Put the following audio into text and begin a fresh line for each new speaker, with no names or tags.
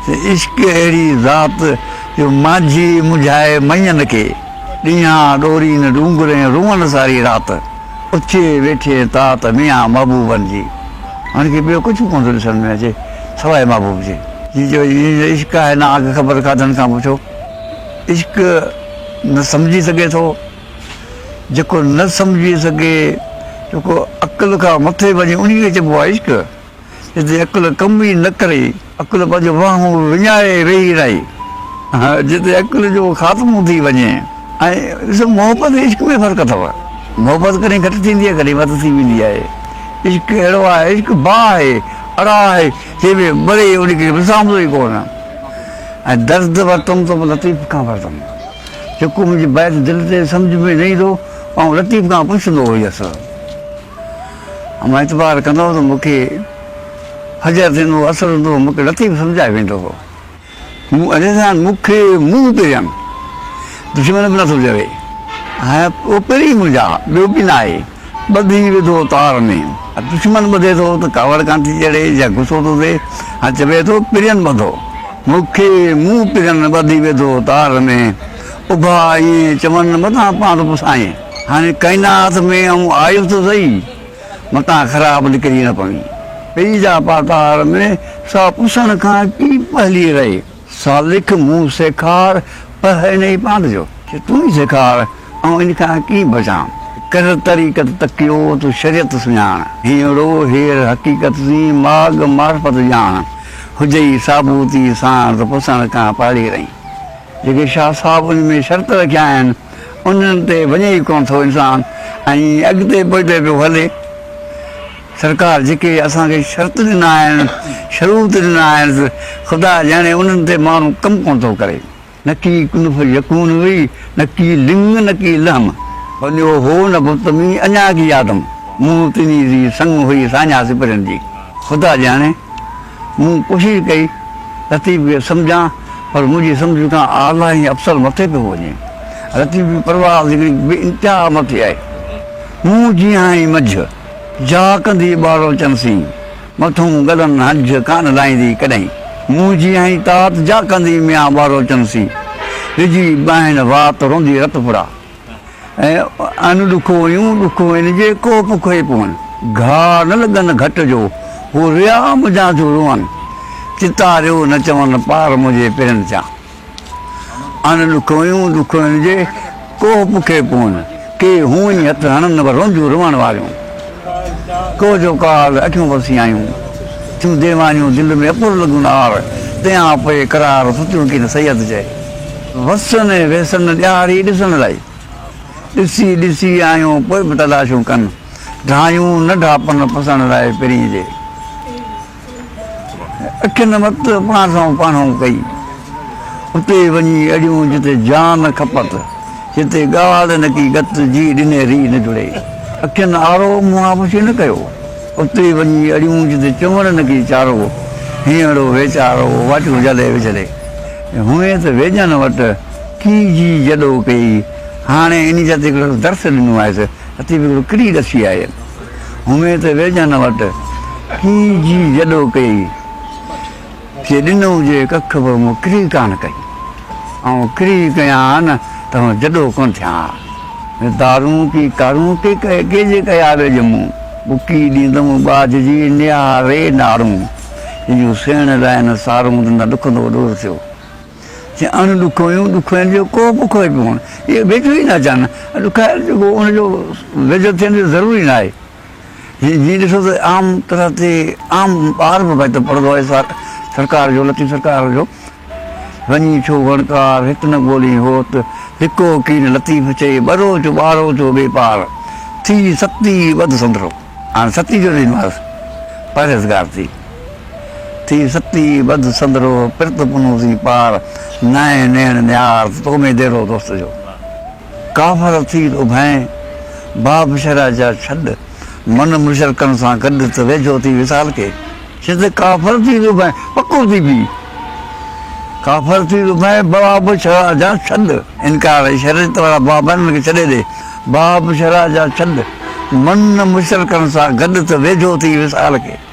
इश्क अहिड़ी ज़ात जो माझी मुझाए मञनि खे ॾींहां ॾोरी न डूंगरे रुअण सारी राति उचे वेठे तात मियां महबूबनि जी। हाणे खे ॿियो कुझु कोन थो ॾिसण में अचे सवाइ महबूब जे जो इश्क आहे ना आग ख़बर काथनि खां पुछो। इश्क न सम्झी सघे थो, जेको न सम्झी सघे, जेको अक़ुल खां मथे वञे उन खे चइबो आहे इश्क। जिते अक़ुल कमु ई न करे, अक़ुल पंहिंजो बाहूं विञाए वेही रहे, हा जिते अक़ुल जो ख़ात्मो थी वञे। ऐं ॾिसो मोहबत इश्क में फ़र्क़ु अथव। मोहबत कॾहिं घटि थींदी आहे, कॾहिं वधि थी वेंदी आहे। इश्क अहिड़ो आहे, इश्क बाह आहे, अड़ा आहे, जंहिंमें मरे उनखे विसामंदो ई कोन। ऐं दर्द वरितमि त लतीफ़ खां वरितमि, जेको मुंहिंजी बैत दिलि ते सम्झ में न ईंदो ऐं लतीफ़ खां पुछंदो हुयसि। मां एतबार कंदो त मूंखे हज़र थींदो, असरु हूंदो, मूंखे लतीफ़ सम्झाए वेंदो हो। मूंखे मुंहुं पहिरियां दुश्मन बि नथो चवे, हाणे उहो पहिरीं मुंहिंजा ॿियो बि न आहे। ॿधी विधो तार में, दुश्मन ॿधे थो त कावड़ कान थी चढ़े या गुसो थो थिए, हाणे चवे थो पिरियन ॿधो। मूंखे मुंहुं पिरियन ॿधी विधो तार में, उभा ईअं चवनि मथां पाण पुसाए। हाणे काइनात में ऐं आयो त सही, मथां ख़राबु निकिरी न पवी। पई जा पातार में सा पुसण खां की पहली रहे, सा लिख मूं सेखार पर नहीं पांड जो तूं ही सेखार ऐं इन खां की बचां। कर तरीक़त तकियो तूं शरीयत सुञाण, हीअड़ो हेर हक़ीक़त सी माग मार्फत ॼाण। हुजई साबूती सां त पुसण खां पाड़ी रही। जेके शाह साहब उन में शर्त रखिया आहिनि उन्हनि ते वञे ई कोन थो इंसानु, ऐं अॻिते पुॼिते पियो हले। सरकार जेके असांखे शर्त ॾिना आहिनि, शरूत ॾिना आहिनि, ख़ुदा ॼाणे उन्हनि ते माण्हू कमु कोन थो करे। न की कुनफ यकून हुई, न की लिंग, न की लहम, वञो हो न बुतमी अञा की आदम, मूं तिनी जी संग हुई साञा सिपरनि जी। ख़ुदा ॼाणे मूं कोशिशि कई लतीफ़ खे सम्झां, पर मुंहिंजी सम्झ खां आला ई अफ़सर मथे पियो वञे। लतीफ़ जी परवाज़ हिकिड़ी बेइंतिहा मथे आहे। मूं जीअं ई मझ जा कंदी ॿारो चंसी, मथूं गलनि हज कान लाहींदी कॾहिं। मूं जीअं ई तात जा कंदी मियां ॿारो चंसी, विझी ॿाहिनि वात रोंदी रत पुड़ा। ऐं अन ॾुखो यूं ॾुखो हिनजे को पुखे पवनि, घाह न लॻनि घटि जो हू रिया मुंहिंजा जो रोअनि। चितारियो न चवनि पार मुंहिंजे पेरनि जा, अन ॾुखो यूं ॾुखो हिनजे को पुखे पवनि। के हूअं ई हथु हणनि रोंदियूं रुअण वारियूं, को जो काल अखियूं वसी आयूं, थियूं देवानियूं दिलि में अपुर लॻूं आर, तंहिं पोइ करार सुतियूं की न सैयद चए। वसन वेसन ॾियारी ॾिसण लाइ, ॾिसी ॾिसी आयूं पोइ बि तलाशूं कनि, ढायूं न ढापनि पसण लाइ पहिरीं जे। अखियुनि मत पाण सां पाणो कई, उते वञी अड़ियूं जिते जान खपत, जिते ॻाल्हि न की गत जी ॾिने री न जुड़े। अखियुनि आरो मुआवशी न कयो, उते वञी अड़ियूं जिते चवण न की चारो, हीअड़ो वेचारो वाटियूं जले विझले। हुए त वेझनि वटि की जी जॾो कई, हाणे इन जा ते हिकिड़ो दर्स ॾिनो आहे, अती हिकिड़ो किरी ॾसी आहे। हुए त वेझनि वटि की जी जॾो कई, जे ॾिनो हुजे कख बि मूं किरी कान कई, ऐं किरी कयां न त जॾो कोन थिया। दारूं की कारूं के जे कया वे ॼमूं, बुकी ॾींदमि बाज जी नियारे नारूं, जूं सेण लाइ न सारूं न ॾुखंदो ॾोर थियो। जे अण ॾुखो यूं ॾुखो जो को बुखो ई पियो, इहे वेझो ई न अचनि। ॾुखाइण जेको उनजो वेझो थियण जो ज़रूरी न आहे। जीअं ॾिसो त आम तरह ते आम ॿार बि भई त पढ़ंदो आहे सरकार जो, लतीफ़ सरकार जो, वञी छो वणकार हिकु न ॻोल्ही हो त हिको कीन लतीफ़ चए ॿरो चो ॿारो चो बेपार, थी सती वधि संदरो। हाणे सती जो ॾींदोमांसि परहेज़गार थी सती वधि संदरो, पिरत पुनोसी पार, नए नैण न्यार तो में देरो दोस्त जो। काफ़र थी तो भैं बाब शरा जा छॾ, मन मुशरकनि सां गॾु त वेझो थी विसाल के। जिते काफ़र थी तो भैं पको थी बि, काफ़र थी तो भैं बाब शरा जा छॾ, इनकार शरीयत वारा बाबनि खे छॾे ॾे। बाब शरा जा छॾ, मन मुशरकनि सां गॾु त वेझो थी विसाल के।